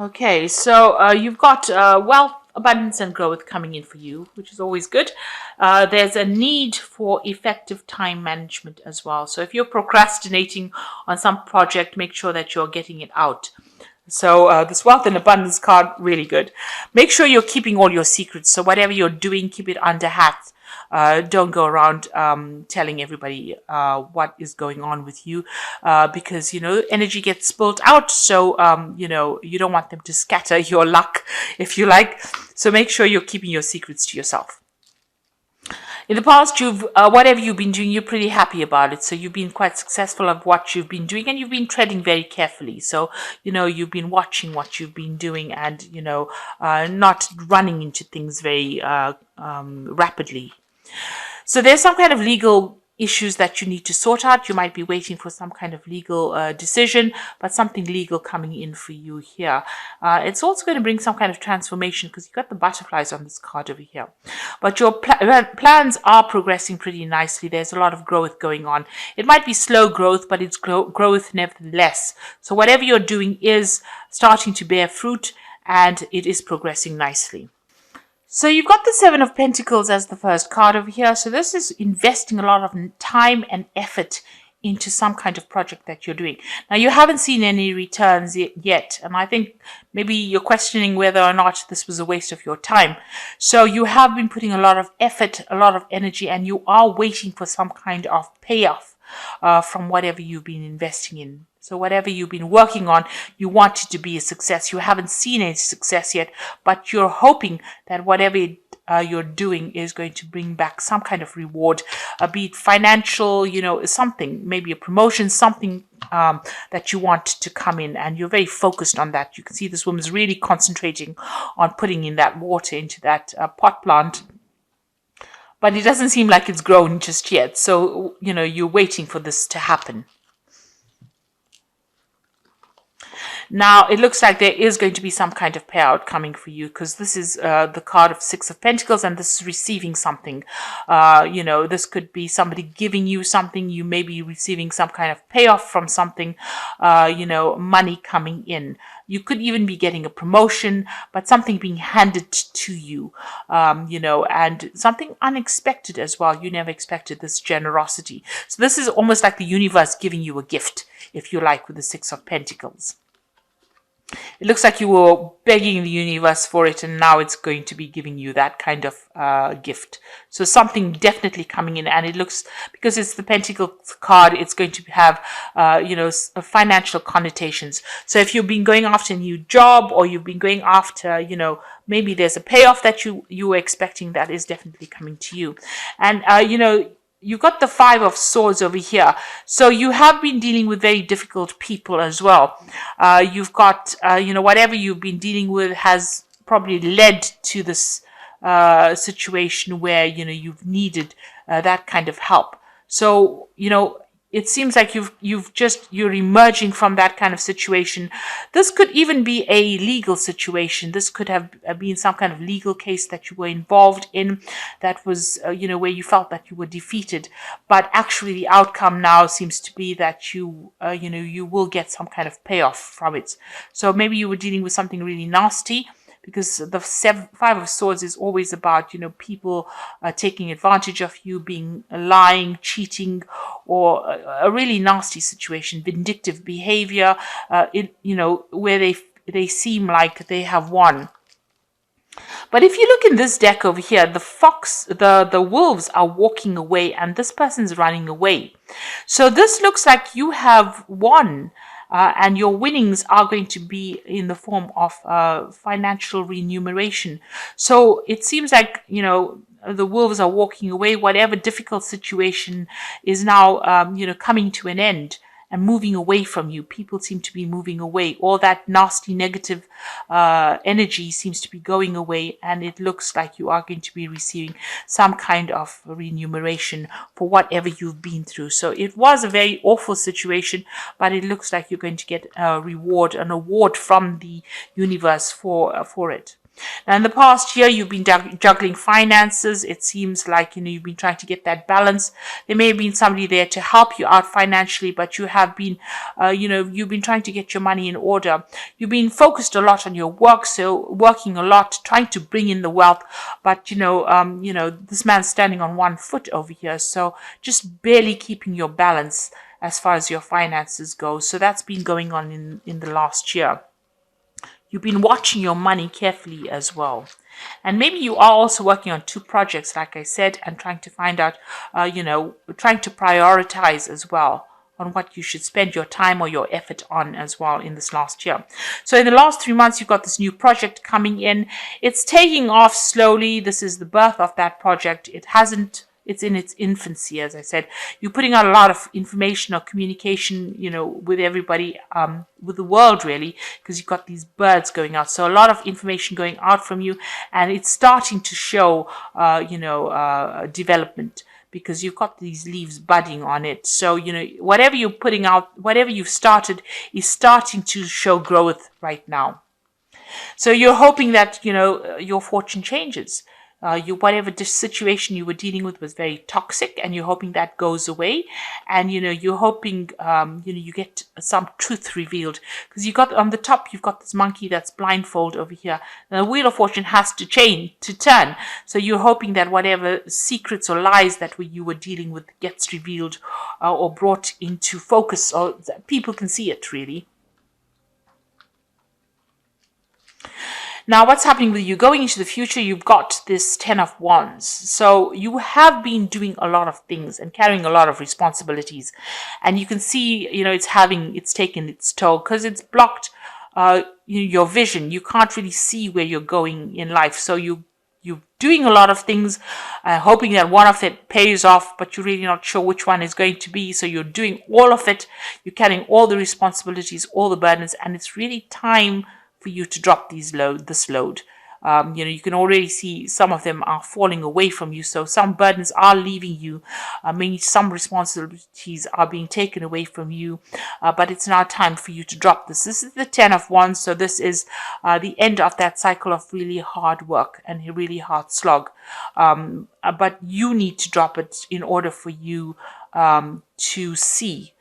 Okay, so you've got wealth, abundance, and growth coming in for you, which is always good. There's a need for effective time management as well. So if you're procrastinating on some project, make sure that you're getting it out. So this wealth and abundance card, really good. Make sure you're keeping all your secrets. So whatever you're doing, keep it under hat. Don't go around telling everybody what is going on with you because, energy gets spilled out. So, you don't want them to scatter your luck, if you like. So make sure you're keeping your secrets to yourself. In the past, you've whatever you've been doing, you're pretty happy about it. So you've been quite successful of what you've been doing, and you've been treading very carefully. So you've been watching what you've been doing, and not running into things very rapidly. So there's some kind of legal issues that you need to sort out. You might be waiting for some kind of legal decision, but something legal coming in for you here. It's also going to bring some kind of transformation because you've got the butterflies on this card over here. But your plans are progressing pretty nicely. There's a lot of growth going on. It might be slow growth, but it's growth nevertheless. So whatever you're doing is starting to bear fruit and it is progressing nicely. So you've got the Seven of Pentacles as the first card over here. So this is investing a lot of time and effort into some kind of project that you're doing. Now, you haven't seen any returns yet, and I think maybe you're questioning whether or not this was a waste of your time. So you have been putting a lot of effort, a lot of energy, and you are waiting for some kind of payoff from whatever you've been investing in. So whatever you've been working on, you want it to be a success. You haven't seen any success yet, but you're hoping that whatever you're doing is going to bring back some kind of reward, be it financial, something, maybe a promotion, something that you want to come in, and you're very focused on that. You can see this woman's really concentrating on putting in that water into that pot plant. But it doesn't seem like it's grown just yet. So, you're waiting for this to happen. Now, it looks like there is going to be some kind of payout coming for you because this is the card of Six of Pentacles and this is receiving something. This could be somebody giving you something. You may be receiving some kind of payoff from something, money coming in. You could even be getting a promotion, but something being handed to you, and something unexpected as well. You never expected this generosity. So this is almost like the universe giving you a gift, if you like, with the Six of Pentacles. It looks like you were begging the universe for it, and now it's going to be giving you that kind of gift. So something definitely coming in, and it looks, because it's the Pentacle card, it's going to have, financial connotations. So if you've been going after a new job, or you've been going after, maybe there's a payoff that you were expecting, that is definitely coming to you. And, you've got the Five of Swords over here. So you have been dealing with very difficult people as well. You've got, whatever you've been dealing with has probably led to this situation where, you've needed that kind of help. So, it seems like you're emerging from that kind of situation. This could even be a legal situation. This could have been some kind of legal case that you were involved in that was, where you felt that you were defeated. But actually the outcome now seems to be that you will get some kind of payoff from it. So maybe you were dealing with something really nasty, because the Five of Swords is always about, people taking advantage of you, being lying, cheating, or a really nasty situation, vindictive behavior, where they seem like they have won. But if you look in this deck over here, the wolves are walking away and this person's running away. So this looks like you have won. And your winnings are going to be in the form of financial remuneration. So it seems like, the wolves are walking away. Whatever difficult situation is now, coming to an end and moving away from you. People seem to be moving away. All that nasty, negative energy seems to be going away, and it looks like you are going to be receiving some kind of remuneration for whatever you've been through. So it was a very awful situation, but it looks like you're going to get a reward, an award from the universe for it. Now, in the past year, you've been juggling finances. It seems like, you've been trying to get that balance. There may have been somebody there to help you out financially, but you have been, you've been trying to get your money in order. You've been focused a lot on your work, so working a lot, trying to bring in the wealth. But, this man's standing on one foot over here, so just barely keeping your balance as far as your finances go. So that's been going on in the last year. You've been watching your money carefully as well. And maybe you are also working on 2 projects, like I said, and trying to find out, trying to prioritize as well on what you should spend your time or your effort on as well in this last year. So in the last 3 months, you've got this new project coming in. It's taking off slowly. This is the birth of that project. It's in its infancy, as I said. You're putting out a lot of information or communication, with everybody, with the world really, because you've got these birds going out. So a lot of information going out from you, and it's starting to show, development, because you've got these leaves budding on it. So, whatever you're putting out, whatever you've started is starting to show growth right now. So you're hoping that, your fortune changes. Whatever situation you were dealing with was very toxic, and you're hoping that goes away, and you're hoping you get some truth revealed, because you got on the top, you've got this monkey that's blindfold over here. Now, the wheel of fortune has to turn, so you're hoping that whatever secrets or lies that you were dealing with gets revealed, or brought into focus, or that people can see it really. Now, what's happening with you going into the future? You've got this 10 of Wands. So you have been doing a lot of things and carrying a lot of responsibilities. And you can see, it's taken its toll, because it's blocked your vision. You can't really see where you're going in life. So you're doing a lot of things, hoping that one of it pays off, but you're really not sure which one is going to be. So you're doing all of it. You're carrying all the responsibilities, all the burdens, and it's really time for you to drop this load. You can already see some of them are falling away from you. So some burdens are leaving you. Maybe some responsibilities are being taken away from you. But it's now time for you to drop this. This is the 10 of Wands. So this is the end of that cycle of really hard work and a really hard slog. But you need to drop it in order for you to see.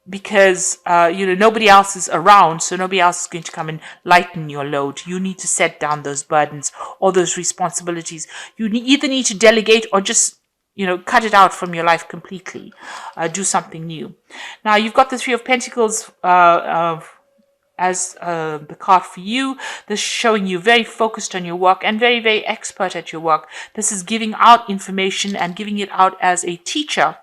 Because nobody else is around, so nobody else is going to come and lighten your load. You need to set down those burdens or those responsibilities. You either need to delegate or just cut it out from your life completely. Do something new. Now you've got the 3 of Pentacles as the card for you. This is showing you very focused on your work and very, very expert at your work. This is giving out information and giving it out as a teacher,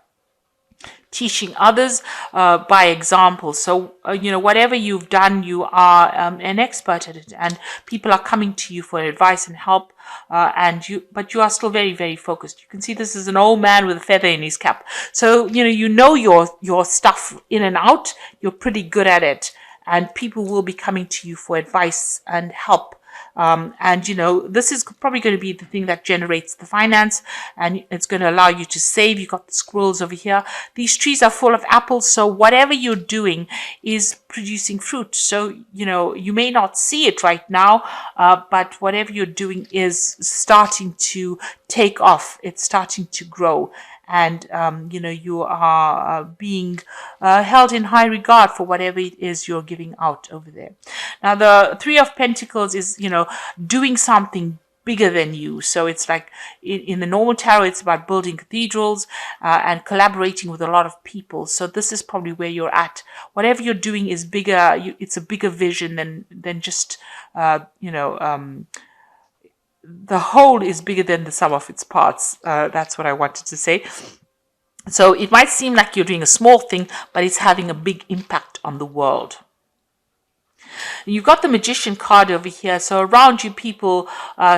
teaching others by example. So, whatever you've done, you are an expert at it, and people are coming to you for advice and help. But you are still very, very focused. You can see this is an old man with a feather in his cap. So, your stuff in and out. You're pretty good at it, and people will be coming to you for advice and help. This is probably going to be the thing that generates the finance, and it's going to allow you to save. You've got the squirrels over here. These trees are full of apples, so whatever you're doing is producing fruit. So, you may not see it right now, but whatever you're doing is starting to take off. It's starting to grow. And, you are being held in high regard for whatever it is you're giving out over there. Now, the 3 of Pentacles is, doing something bigger than you. So it's like in the normal tarot, it's about building cathedrals and collaborating with a lot of people. So this is probably where you're at. Whatever you're doing is bigger. It's a bigger vision than just, the whole is bigger than the sum of its parts. That's what I wanted to say. So it might seem like you're doing a small thing, but it's having a big impact on the world. You've got the Magician card over here. So around you, people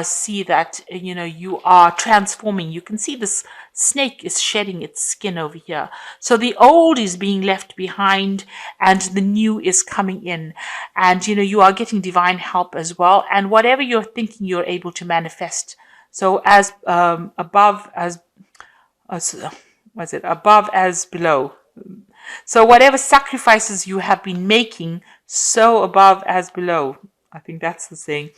see that, you are transforming. You can see this snake is shedding its skin over here. So the old is being left behind and the new is coming in. And, you are getting divine help as well. And whatever you're thinking, you're able to manifest. So as above as below. So whatever sacrifices you have been making, so above as below. I think that's the saying.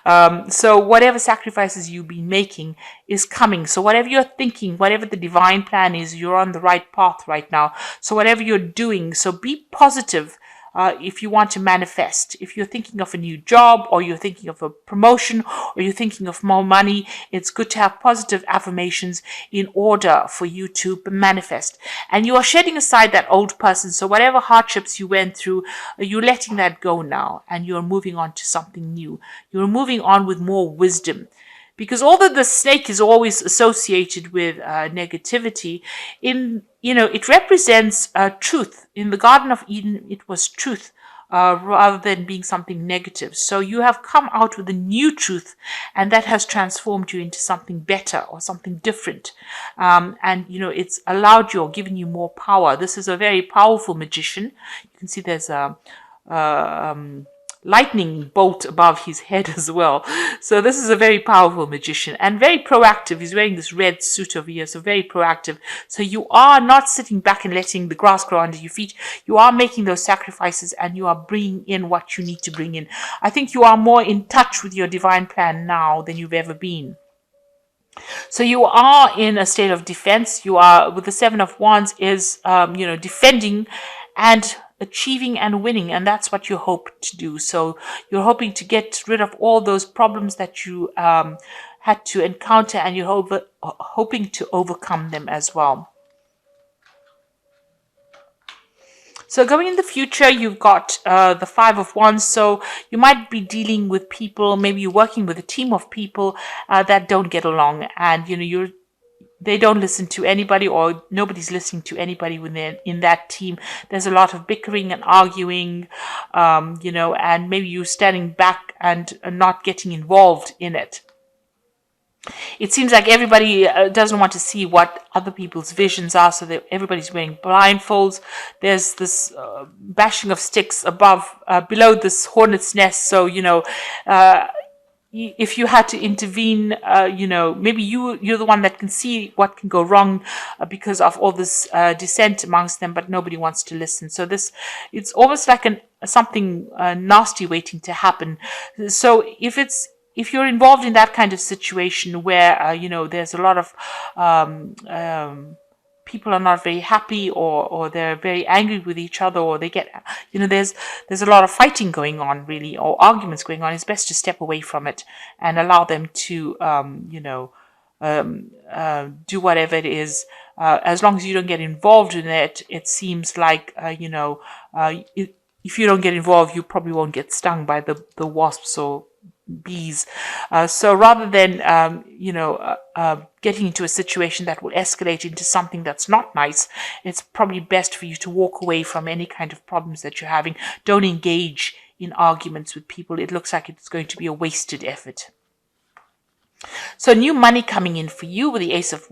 So whatever sacrifices you've been making is coming. So whatever you're thinking, whatever the divine plan is, you're on the right path right now. So whatever you're doing, so be positive. If you want to manifest, if you're thinking of a new job, or you're thinking of a promotion, or you're thinking of more money, it's good to have positive affirmations in order for you to manifest. And you are shedding aside that old person. So whatever hardships you went through, you're letting that go now, and you're moving on to something new. You're moving on with more wisdom. Because although the snake is always associated with negativity, it represents truth. In the Garden of Eden, it was truth rather than being something negative. So you have come out with a new truth, and that has transformed you into something better or something different. It's allowed you or given you more power. This is a very powerful magician. You can see there's a lightning bolt above his head as well. So this is a very powerful magician and very proactive. He's wearing this red suit over here, so very proactive. So you are not sitting back and letting the grass grow under your feet. You are making those sacrifices, and you are bringing in what you need to bring in. I think you are more in touch with your divine plan now than you've ever been. So you are in a state of defense. You are, with the Seven of Wands, is defending and achieving and winning, and that's what you hope to do. So you're hoping to get rid of all those problems that you had to encounter, and you're hoping to overcome them as well. So going in the future, you've got the Five of Wands. So you might be dealing with people, maybe you're working with a team of people that don't get along, and they don't listen to anybody, or nobody's listening to anybody when they're in that team. There's a lot of bickering and arguing, and maybe you're standing back and not getting involved in it. It seems like everybody doesn't want to see what other people's visions are, so that everybody's wearing blindfolds. There's this bashing of sticks below this hornet's nest. So, if you had to intervene, maybe you're the one that can see what can go wrong because of all this dissent amongst them, but nobody wants to listen. So it's almost like something nasty waiting to happen. So if you're involved in that kind of situation where there's a lot of people are not very happy, or they're very angry with each other, or they get, there's a lot of fighting going on, really, or arguments going on, it's best to step away from it and allow them to, do whatever it is. As long as you don't get involved in it, it seems like, if you don't get involved, you probably won't get stung by the wasps or bees. So rather than getting into a situation that will escalate into something that's not nice, it's probably best for you to walk away from any kind of problems that you're having. Don't engage in arguments with people. It looks like it's going to be a wasted effort. So new money coming in for you with the Ace of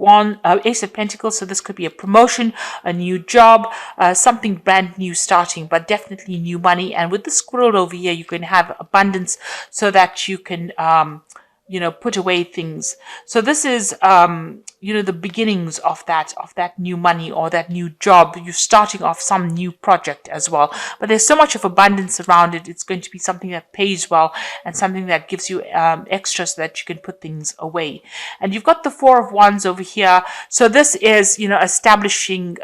Pentacles. So this could be a promotion, a new job, something brand new starting, but definitely new money. And with the squirrel over here, you can have abundance so that you can, put away things. So this is, the beginnings of that new money or that new job. You're starting off some new project as well. But there's so much of abundance around it. It's going to be something that pays well and something that gives you extra so that you can put things away. And you've got the Four of Wands over here. So this is, establishing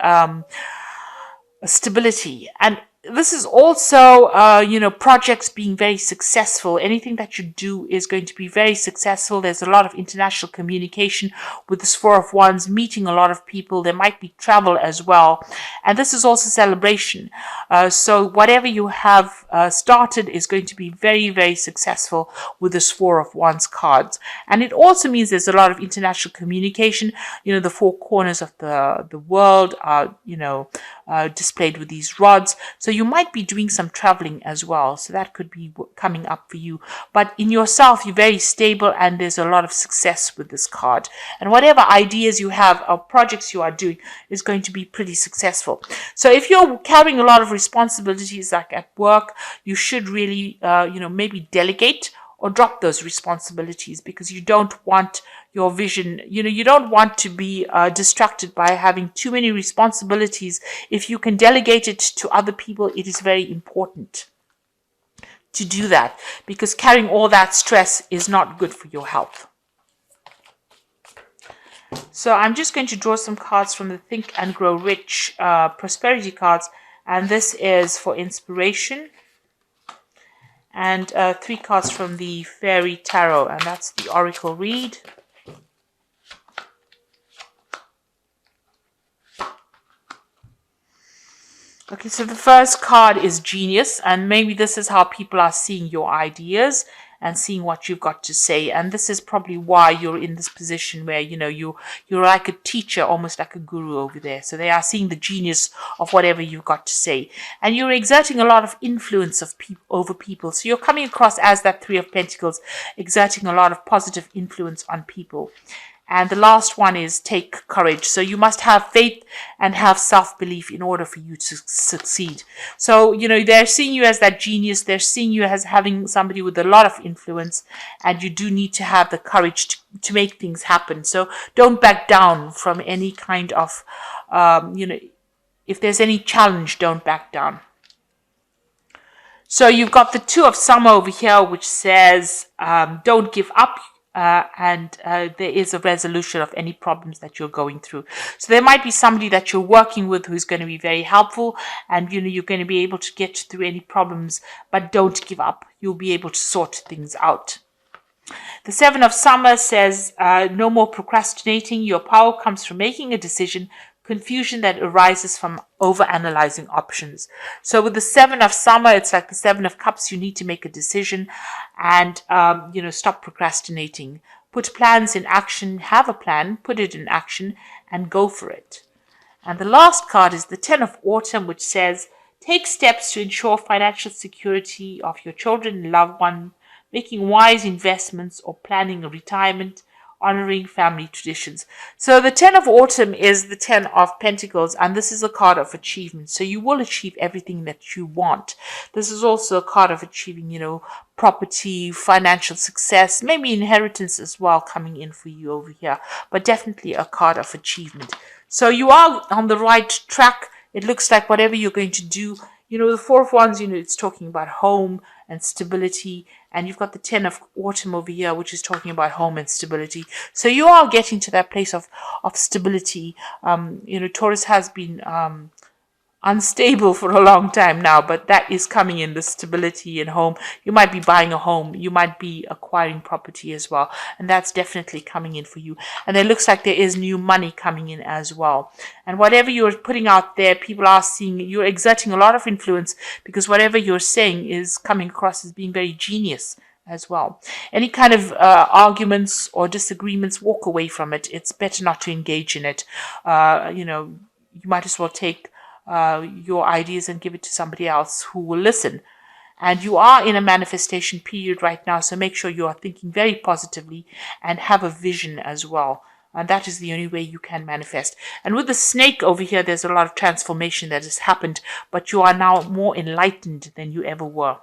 stability. And this is also, projects being very successful. Anything that you do is going to be very successful. There's a lot of international communication with this Four of Wands, meeting a lot of people. There might be travel as well. And this is also celebration. So whatever you have started is going to be very, very successful with this Four of Wands cards. And it also means there's a lot of international communication. The four corners of the world are, displayed with these rods. So you might be doing some traveling as well. So that could be coming up for you. But in yourself, you're very stable and there's a lot of success with this card. And whatever ideas you have or projects you are doing is going to be pretty successful. So if you're carrying a lot of responsibilities like at work, you should really, maybe delegate or drop those responsibilities, because you don't want your vision, you don't want to be distracted by having too many responsibilities. If you can delegate it to other people, it is very important to do that, because carrying all that stress is not good for your health. So I'm just going to draw some cards from the Think and Grow Rich prosperity cards, and this is for inspiration, and 3 cards from the Fairy Tarot, and that's the Oracle read. Okay, so the first card is Genius, and maybe this is how people are seeing your ideas and seeing what you've got to say. And this is probably why you're in this position where, you're like a teacher, almost like a guru over there. So they are seeing the genius of whatever you've got to say. And you're exerting a lot of influence over people. So you're coming across as that 3 of Pentacles, exerting a lot of positive influence on people. And the last one is take courage. So you must have faith and have self-belief in order for you to succeed. So, they're seeing you as that genius. They're seeing you as having somebody with a lot of influence. And you do need to have the courage to make things happen. So don't back down from any kind of, if there's any challenge, don't back down. So you've got the 2 of Summer over here, which says, don't give up. And there is a resolution of any problems that you're going through. So there might be somebody that you're working with who's going to be very helpful, and you're going to be able to get through any problems, but don't give up. You'll be able to sort things out. The 7 of Summer says no more procrastinating. Your power comes from making a decision. Confusion that arises from over-analyzing options. So with the 7 of Summer, it's like the 7 of Cups. You need to make a decision and, stop procrastinating. Put plans in action. Have a plan, put it in action, and go for it. And the last card is the 10 of Autumn, which says, take steps to ensure financial security of your children and loved ones, making wise investments or planning a retirement, honoring family traditions. So the 10 of Autumn is the 10 of Pentacles, and this is a card of achievement. So you will achieve everything that you want. This is also a card of achieving, property, financial success, maybe inheritance as well coming in for you over here, but definitely a card of achievement. So you are on the right track. It looks like whatever you're going to do, the 4 of Wands, it's talking about home and stability. And you've got the 10 of Autumn over here, which is talking about home and stability. So you are getting to that place of stability. Taurus has been unstable for a long time now, but that is coming in, the stability in home. You might be buying a home. You might be acquiring property as well. And that's definitely coming in for you. And it looks like there is new money coming in as well. And whatever you're putting out there, people are seeing, you're exerting a lot of influence, because whatever you're saying is coming across as being very genius as well. Any kind of arguments or disagreements, walk away from it. It's better not to engage in it. You might as well take your ideas and give it to somebody else who will listen. And you are in a manifestation period right now, so make sure you are thinking very positively and have a vision as well. And that is the only way you can manifest. And with the snake over here, there's a lot of transformation that has happened, but you are now more enlightened than you ever were.